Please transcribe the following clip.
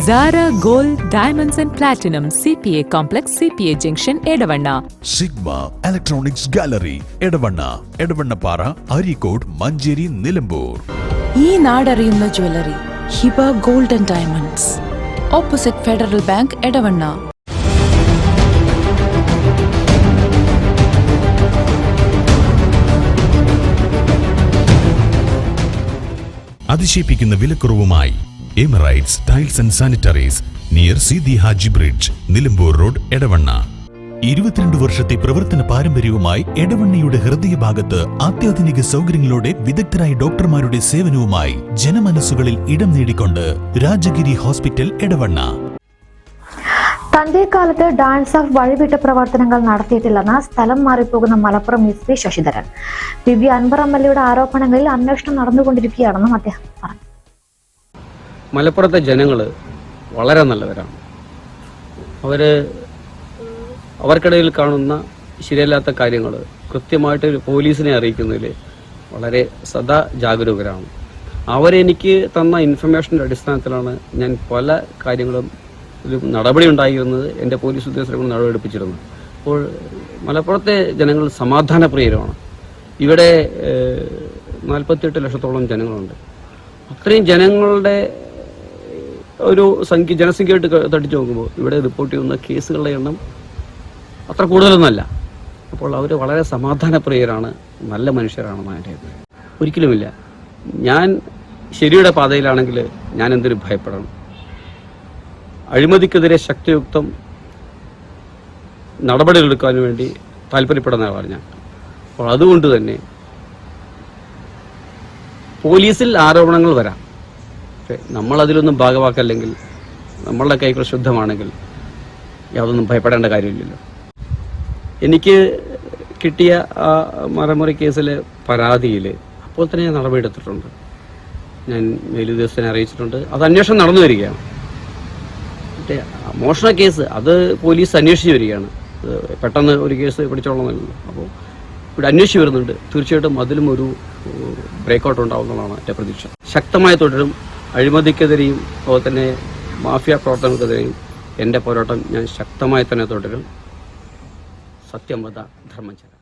Zara Gold Diamonds and Platinum CPA Complex CPA Junction Edavanna. Sigma Electronics Gallery Edavanna Edavannapara Arikod Manjeri Nilambur. ഈ നാടറിയുന്ന jewellery Hiba gold and diamonds, opposite Federal Bank, Edavanna. അതിശയിപ്പിക്കുന്ന വിലക്കുറവുമായി Emirates tiles and sanitaries near Seethi Haji bridge, Nilambur road, Edavanna. 22 വർഷത്തെ പ്രവർത്തന പാരമ്പര്യവുമായി എടവണ്ണയുടെ ഹൃദയഭാഗത്ത് അത്യാധുനിക സൗകര്യങ്ങളോടെ വിദഗ്ധരായ ഡോക്ടർമാരുടെ സേവനവുമായി ജനമനസ്സുകളിൽ ഇടം നേടിക്കൊണ്ട് രാജഗിരി ഹോസ്പിറ്റൽ, എടവണ്ണ. തന്റെ കാലത്ത് ഡാൻസ് ഓഫ് വഴിവിട്ട പ്രവർത്തനങ്ങൾ നടത്തിയിട്ടില്ലെന്ന് സ്ഥലം മാറിപ്പോകുന്ന മലപ്പുറം എസ്.പി. ശശിധരൻ. PB അൻവർ MLAയുടെ ആരോപണങ്ങളിൽ അന്വേഷണം നടന്നുകൊണ്ടിരിക്കുകയാണെന്നും അദ്ദേഹം പറഞ്ഞു. മലപ്പുറത്തെ ജനങ്ങൾ വളരെ നല്ലവരാണ്. അവർക്കിടയിൽ കാണുന്ന ശരിയല്ലാത്ത കാര്യങ്ങൾ കൃത്യമായിട്ട് പോലീസിനെ അറിയിക്കുന്നതിൽ വളരെ സദാ ജാഗരൂകരാണ്. അവരെനിക്ക് തന്ന ഇൻഫർമേഷൻ്റെ അടിസ്ഥാനത്തിലാണ് ഞാൻ പല കാര്യങ്ങളും നടപടി ഉണ്ടായിരുന്നത്, എൻ്റെ പോലീസ് ഉദ്യോഗസ്ഥരെ കൊണ്ട് നടപടിയെടുപ്പിച്ചിരുന്നത്. അപ്പോൾ മലപ്പുറത്തെ ജനങ്ങൾ സമാധാനപ്രിയരുമാണ്. ഇവിടെ 48 ലക്ഷത്തോളം ജനങ്ങളുണ്ട്. അത്രയും ജനങ്ങളുടെ ഒരു ജനസംഖ്യയായിട്ട് തട്ടിച്ചു നോക്കുമ്പോൾ ഇവിടെ റിപ്പോർട്ട് ചെയ്യുന്ന കേസുകളുടെ എണ്ണം അത്ര കൂടുതലൊന്നുമല്ല. അപ്പോൾ അവർ വളരെ സമാധാനപ്രിയരാണ്, നല്ല മനുഷ്യരാണെന്നാണ് എൻ്റെ അഭിപ്രായം. ഒരിക്കലുമില്ല. ഞാൻ ശരിയുടെ പാതയിലാണെങ്കിൽ ഞാൻ എന്തിനു ഭയപ്പെടണം? അഴിമതിക്കെതിരെ ശക്തിയുക്തം നടപടികളെടുക്കാൻ വേണ്ടി താല്പര്യപ്പെടുന്ന ആളാണ് ഞാൻ. അപ്പോൾ അതുകൊണ്ട് തന്നെ പോലീസിൽ ആരോപണങ്ങൾ വരാം, പക്ഷേ നമ്മളതിലൊന്നും ഭാഗമാക്കല്ലെങ്കിൽ, നമ്മളുടെ കൈകൾ ശുദ്ധമാണെങ്കിൽ യാതൊന്നും ഭയപ്പെടേണ്ട കാര്യമില്ലല്ലോ. എനിക്ക് കിട്ടിയ ആ മറമുറി കേസിലെ പരാതിയിൽ അപ്പോൾ തന്നെ ഞാൻ നടപടിയെടുത്തിട്ടുണ്ട്. ഞാൻ മേലുദ്യോഗസ്ഥനെ അറിയിച്ചിട്ടുണ്ട്. അത് അന്വേഷണം നടന്നു വരികയാണ്. മറ്റേ മോഷണ കേസ് അത് പോലീസ് അന്വേഷിച്ച് വരികയാണ്. പെട്ടെന്ന് ഒരു കേസ് പിടിച്ചോളണമെന്നല്ലോ. അപ്പോൾ ഇവിടെ അന്വേഷിച്ച് വരുന്നുണ്ട്. തീർച്ചയായിട്ടും അതിലും ഒരു ബ്രേക്കൗട്ട് ഉണ്ടാവുന്നതാണ് എൻ്റെ പ്രതീക്ഷ. ശക്തമായി തുടരും. അഴിമതിക്കെതിരെയും അതുപോലെ തന്നെ മാഫിയ പ്രവർത്തനങ്ങൾക്കെതിരെയും എൻ്റെ പോരാട്ടം ഞാൻ ശക്തമായി തന്നെ തുടരും. സത്യം വദ ധർമ്മം ചര.